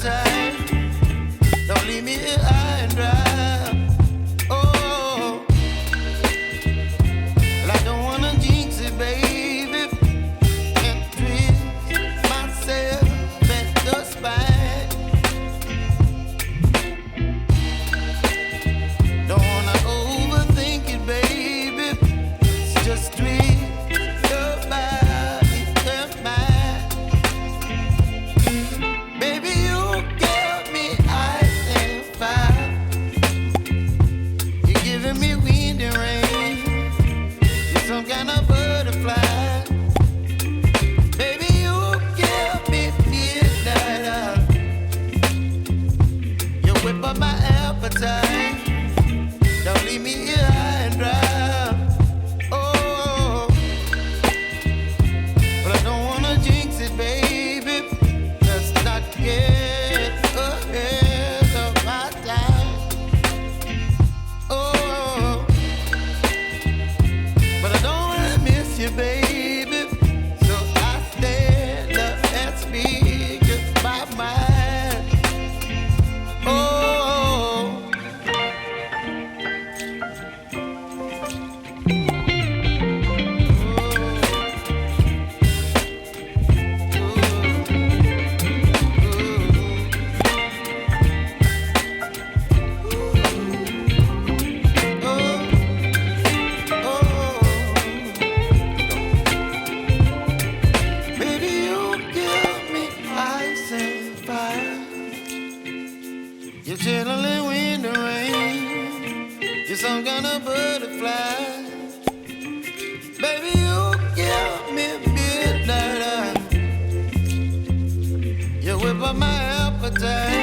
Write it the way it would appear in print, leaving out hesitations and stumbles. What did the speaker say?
appetite. Don't leave me here high and dry. Oh, well, I don't wanna jinx it, baby, and twist myself at the spine. Don't wanna overthink it, baby. It's just twist your body and mine. Baby, you give me ice and fire. You're giving me wind and rain. You're some kind of butterfly. Baby, you give me midnight. You whip up my appetite. Don't leave me here high and dry. Oh, but I don't wanna jinx it, baby. Let's not get ahead of my time. Oh, but I don't wanna miss you, baby. So I stand up and speak my mind. Oh. Baby, you give me ice and fire. You're chilling wind and rain. You're some kind of butterfly. Baby, you give me midnight. You whip up my appetite.